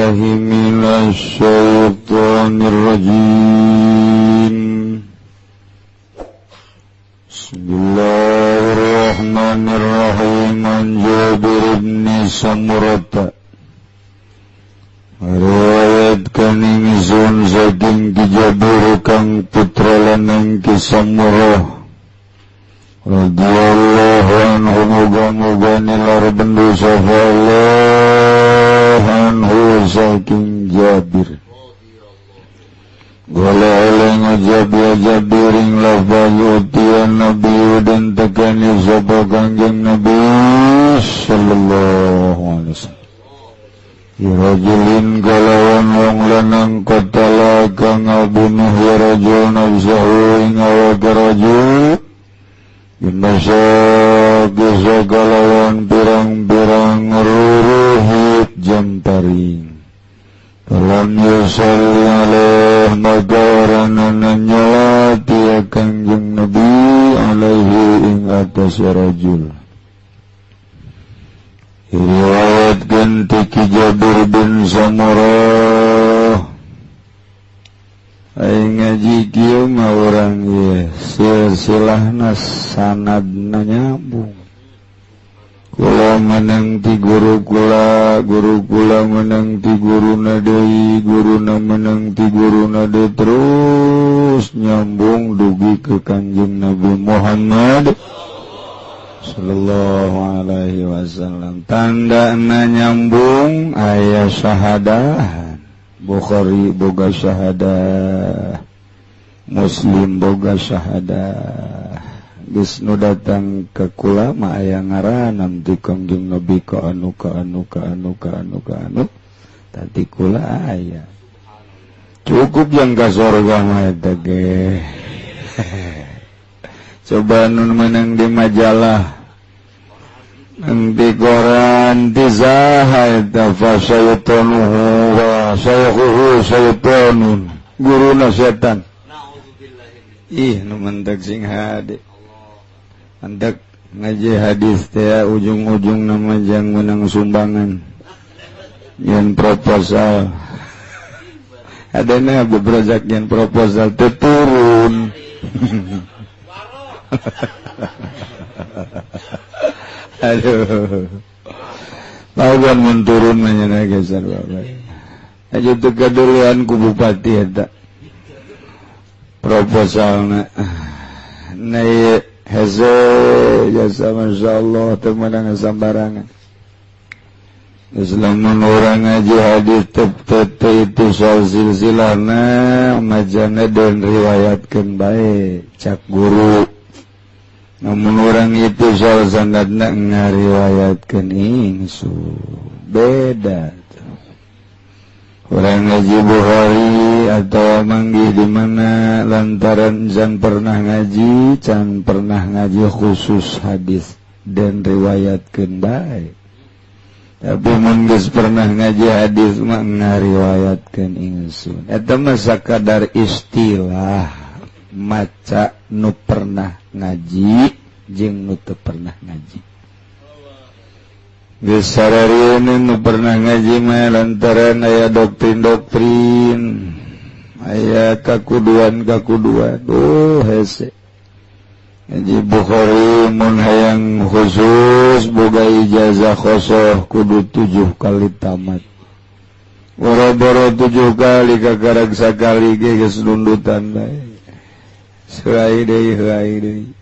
billahi minasyaitonir rajim. Bismillahirrahmanirrahim. An Jabir bin Samurah riwayatkan ingsun saking Jabir kang putra lanang Ki Samurah radhiyallahu anhu, muga-muga nilar bendu safallah anhu saking Jabir. Gala eleng Jabir ing lafal utian Nabi dan tekani sapa Kangjeng Nabi sallallahu alaihi wasallam. Rajulin kalawan wong lanang qatala kang ngabunuh ya rajul nafsahu ing awak rajul binasa bisa kalawan pirang-pirang ruruhit jamparing. Kalam yusalli alaih maka ranana nyolati ya Kangjeng Nabi alaihi ing atas rajul. Riwayatkan tiki Jabir bin Samurah ai ngaji kieu mah urang ieu silsilahna sanadna nyambung. Kula menang ti guru kula menang ti guruna deui, guruna menang ti guruna deui, terus nyambung dugi ke Kanjeng Nabi Muhammad sallallahu alaihi wasallam. Tandana nyambung aya syahadah. Bukhari boga syahadah, Muslim boga syahadah. Geus nu datang ka kula mah aya ngaranan ti Kangjeng Nabi ka anu tadi kula aya. Cukup yang ka sorga mah eta ge. Coba nun menang di majalah, di koran, di zahid, fasayatonuhu wa sayakhuhu sayatonun, guruna setan. Ih, nu mentak sing hade. Mentak ngaji hadis teh ujung-ujung nama jang menang sumbangan. Yang proposal. Adana beberapa yang proposal turun. Aduh, lawan menturun menyana geser bapak. Aja tegadulian ku bupati eta. Proposalna, naik hese jasa masyaallah temenang sambarangan. Islamun orang ngaji hadis tete itu soal silsilahna majana dan riwayatkan baik cak guru. Namun orang itu soal sanadna ngariwayatkan ingsu beda. Orang ngaji Bukhari atau manggih di mana lantaran can pernah ngaji, can pernah ngaji khusus hadis dan riwayatkan baik. Tapi mun geus pernah ngaji hadis mah ngariwayatkan ingsun. Eta mah sakadar istilah maca nu pernah ngaji jeung nu teu pernah ngaji. Geus sararieun nu pernah ngaji mah lantaran aya doktrin-doktrin, aya kakuduan-kakuduan. Oh hese. Ngaji Bukhari mun hayang khusus boga ijazah khosoh kudu 7 kali tamat. Boro-boro 7 kali kakarag sakali ge geus nundutan bae. Serai deui.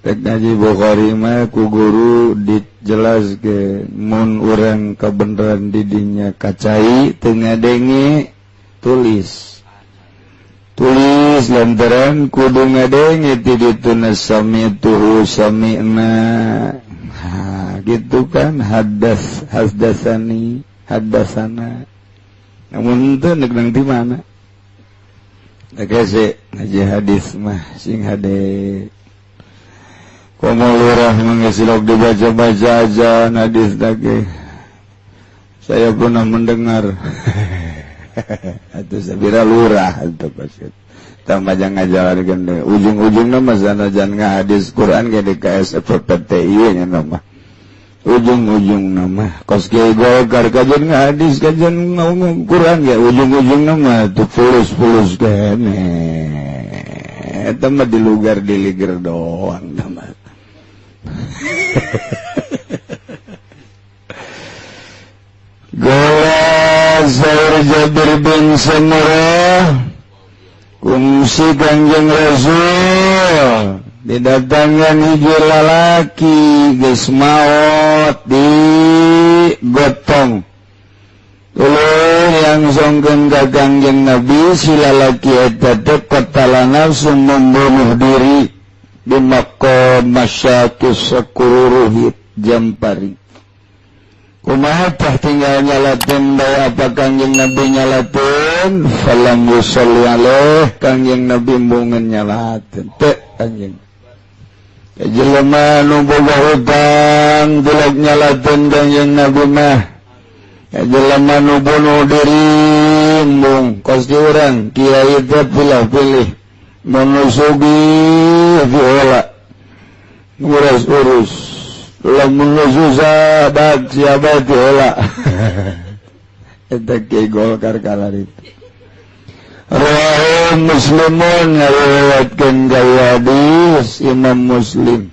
Tek ngaji Bukhari mah ku guru dijelaskeun mun urang kabeneran di dinya kacai teu ngadenge tulis lantaran kudu ngadenge ti dituna sami'tuhu sami'na. Gitu kan hadasani hadasana. Namun teu neuk nang di mana? Kese ngaji hadis mah sing hade. Komo lurah mengesilok dibaca-baca aja hadis lagi. Saya pernah mendengar. Atau sabira lurah atau pasir. Tambah jangan ngajalarkeun deui. Ujung-ujungna mah sanajan ngahadis Quran ge di KSPPTI nya nama. ujung-ujung nama kos Kiai Golkar kajian hadis kajian ngomong kurang ya ujung-ujung nama tuh fulus kene eta mah di lugar di liger doang nama Gola Zair Jabir bin Samurah kungsi Kanjeng Rasul didatangkan hiji lalaki geus maot di gotong tuluy langsungkeun ka Kanjeng Nabi si lalaki eta teh qatala nafsu membunuh diri di maqam masyaqis sakururuhit Jampari kumaha tah tinggal nyalateun bae apa Kanjeng Nabi nyalateun falam yusalli alaih Kanjeng Nabi mungeun nyalateun teh Kanjeng jelema nu boga hutang dilek nyalateun Kanjeng Nabi mah jelema nu bunuh diri mung kos di urang kiai teh pilih-pilih mun sugih diola urus lamun susah dak siapa diola eta Kiai Golkar kala itu Rawi Muslimun ngariwayatkeun gaya hadis Imam Muslim.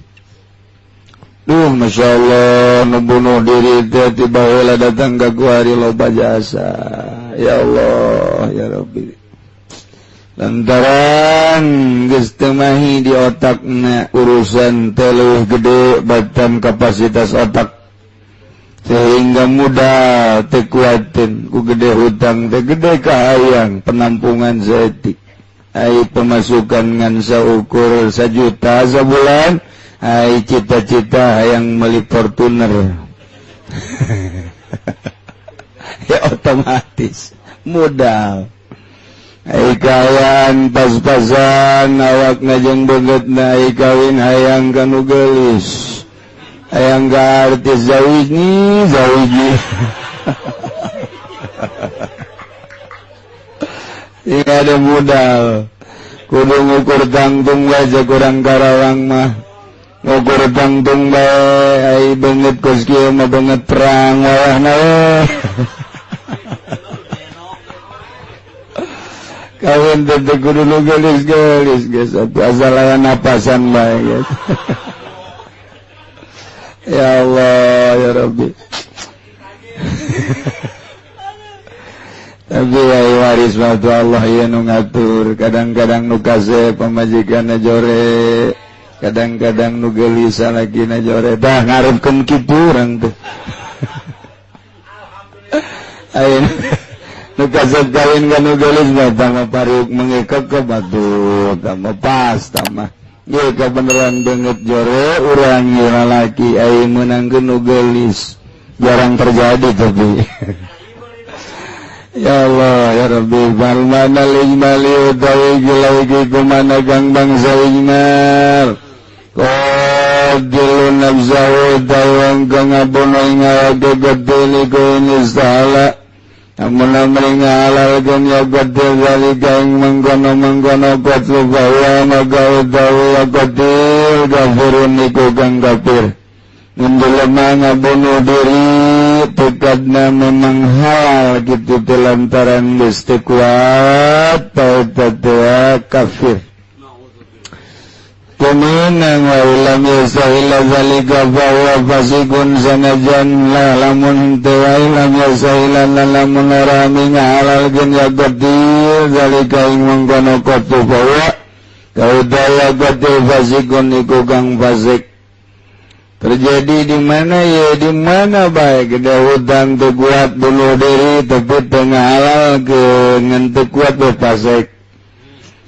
Duh Masya Allah nu bunuh diri teh tiba heula datang ka kuari loba jasa. Ya Allah ya Rabbi. Lantaran geus teu mahi di otakna urusan teh leuwih gede batan kapasitas otak. Sehingga mudah tekuatin ku gede hutang teh gede kahayang penampungan setik ai pemasukan ngan saukur 1 juta sebulan ai cita-cita hayang meuli Fortuner ya otomatis mudah ai kawan pas-pasan awakna jeung beungeutna ai kawin hayang kanu geulis hayang ka artis zawiji ini ada modal kudu ngukur tangtung aja kurang Karawang mah ngukur tangtung bae ai beungeut kos kieu mah beungeut perang wayahna kawin teh kudu nu gelis geus asal aya napasan bae geus ya Allah ya Rabbi tapi ya waris waktu Allah ya nu ngatur kadang-kadang nu kasih pamajikanna jore kadang-kadang nu gelis salakina jore dah ngarepkeun kitu urang teh ayeuna nu kasih kawin ka nu gelis mah tama pariuk mengikep ke batu tama pas tama ya kebenaran banget jore urang lalaki ai menangkeun nu gelis jarang terjadi tapi ya Allah ya Rabbi bal mana lijmali utawi gilai kumana kang bangsa ijmal qadilu nafsahu tawang kang abonoy ngawake gedeli kuin istahala amun amri ngahalalkeun ya gedel zalika ing mengkono-mengkono qatlu bahwa maka utawi ya gedel kafirun iku kang kafir menjelema ngabunuh diri tekadna memang halal gitu lantaran geus teu kuat taubat kafir kumanang wa lam yasahila zalika bahwa fasikun sanajan lamun teu lam yasahila lamun rami ngahalalkeun ya gedil zalika ing mengkono qatu bahwa kaudaya gedil fasikun iku kang fasik terjadi di mana ya di mana baik gede hutang teu kuat bunuh diri tapi tengah halal ke ngan teu kuat bepasek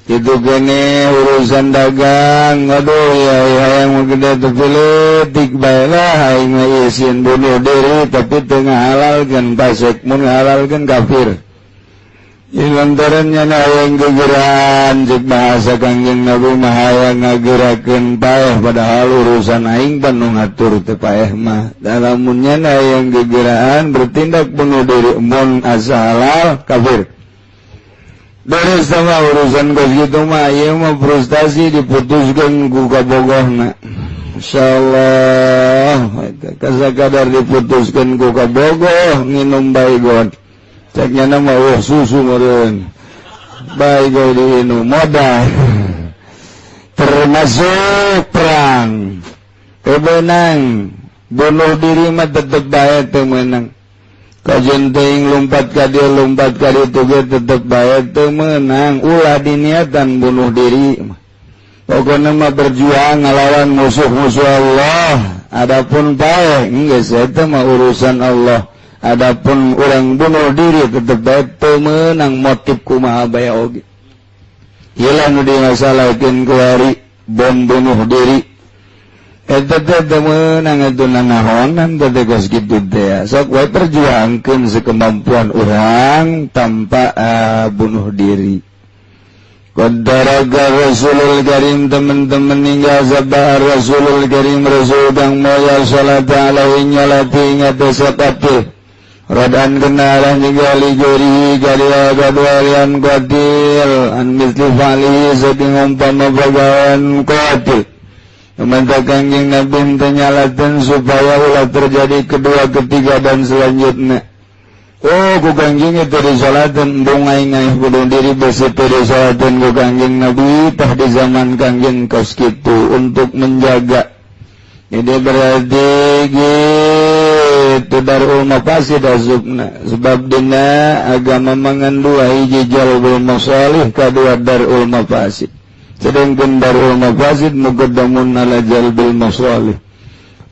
itu kene urusan dagang aduh ya hayang gede teu politik bae lah hayang ngeusin bunuh diri tapi tengah halal kan pasek mun halal kan kafir lantarannya hayang gegerahan cek bahasa Kangjeng Nabi mah hayang ngagerakeun paeh padahal urusan aing pan nu ngatur teu paeh mah dalamunnya hayang gegerahan bertindak bunuh diri mun asa halal kafir beres sama urusan kos kitu mah ieu mah frustasi diputuskeun ku kabogohna masyaallah kasakadar diputuskeun ku kabogoh nginum baygon ceknya nama susu meureun baygon diinum modal termasuk perang kebenang bunuh diri mah tetep bae teu meunang kajian teuing lompat ka dieu lompat ka ditu ge tetep bae teu meunang ulah diniatan bunuh diri pokona mah berjuang ngalawan musuh-musuh Allah adapun bae geus eta mah urusan Allah adapun urang bunuh diri tetep bae teu meunang motif kumaha bae oge ieu nu dimasalahkeun ku ari bom bunuh diri eta teh meunang atuh nanahonan teh geus kitu teh sok wae perjuangkeun sakemampuan urang tanpa bunuh diri. Qaddaraga Rasulul Karim teman-teman hingga sabah Rasulul Karim Rasul kang moya salat alaihi nyalati ngatos sakate radan kenalan juga liguri garia gadwalian qatil an misli fali saking umpama bagawan qatil memantakan yang Nabi menyalakan supaya ulah terjadi kedua, ketiga dan selanjutnya. Oh, ku kanjing itu disolatan bungai-ngai bunuh diri beserta disolatan ku kanjing Nabi tah di zaman kanjing kos kitu untuk menjaga. Jadi berarti gitu darul mafasid asubna sebab dina agama mangandua hiji jalbul masalih kadua darul mafasid. Sedangkan darul mafasid muqaddamun ala jalbil masalih.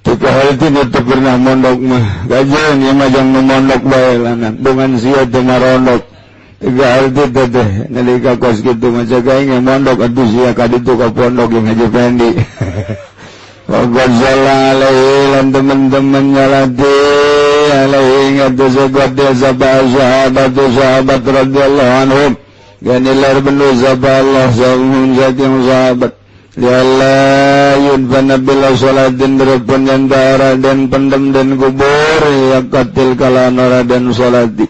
Tika hal itu tetap pernah mondok mah kajian yang majang memondok bae lanang dengan sia teu marondok. Tika hal itu teh nalika kos kitu maca kaing mondok atuh sia ka ditu ka pondok yang Haji Pendi. Wa sallallahu alaihi lan teman-teman nyalati alaihi ngatus sabda sahabat radhiyallahu anhum. Ganilar benu sabah Allah sahun saking sahabat lialla yudfana bila sholatin berpun yantara dan pendem dan kubur yakatil kalanora dan sholati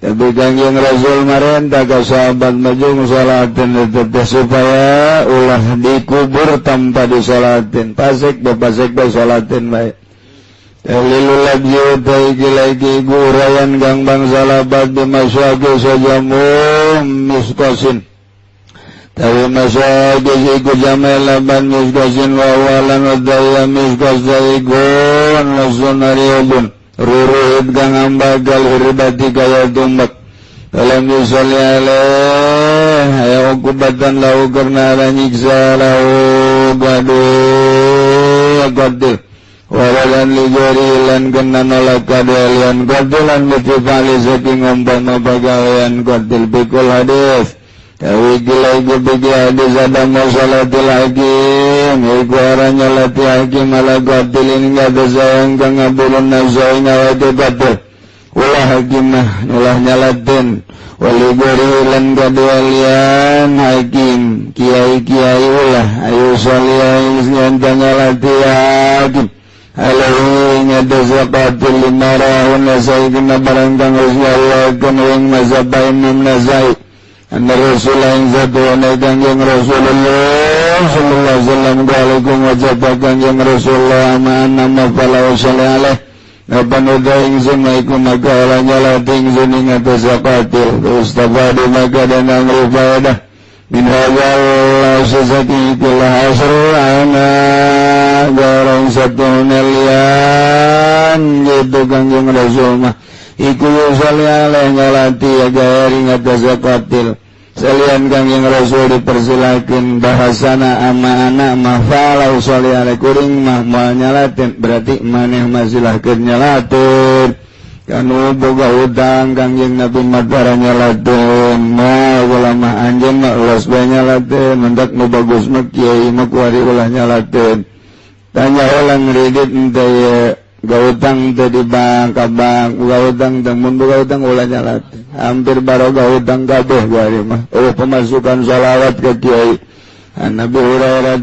tapi kanjeng Rasul marentah ke sahabat majung sholatin teteh supaya ulah dikubur tanpa disolatin pasik sholatin baik Dalilul labzi utaiki laiki gurayan kang bangsa labat bimasyaki sajamu miskosin tapi masyaki iku jamai laban miskosin wawalan wadaya miskos daigun lasun ariobun ruruhid kang ambagal hiribati kaya tumbak dalam yusali alaih haya ukubatan lau karna ala nyiksa lau gaduh qatil wawalan lijarilan kena nolak kadalian qatilan mitifali saking umpama pagawean qatil bikul hadis tawi gilai bigi hadis ada masalatil hakim iku aranya lati hakim ala qatilin gada sayang kang abulun nafsai ngawati qatil ulah hakimah ulah nyalatin waligarilan kadalian hakim kiai ulah ayu saliyah nyantang nyalati hakim alaihi ngada zakatul limarahun nasai kena barang kang Rasulullah kena yang mazhabah Imam Nasai anda Rasulullah yang satu anai kanjeng Rasulullah sallallahu alaihi wasallam alaikum wajabah kanjeng Rasulullah ma'ana mafalau salih alaih napan udah ingsun maikum maka olahnya lating sun ingata zakatul ustafadu maka dan amri faedah min hajal sesaki ikulah asrana garang satu milian gitu kanjeng Rasul mah iku yusali alaih nyalati agari ngata zakatil salian kanjeng Rasul dipersilakan bahasana ama anak mah falau sali alaih kuring mah nyalatin berarti maneh masilahkeun nyalatin kanu boga hutang kanjeng Nabi madara nyalatin mah ulama anjeun mah ulas bae nyalatin mendak nu bagus mah kiai mah kuari ulah nyalatin tanya ulang ridit ente gautang teh di bank ka bank gautang teh mun boga hutang ulah nyalatin hampir baroga hutang kabeh kuari mah pemasukan shalawat ke kiai Nabi Hurairah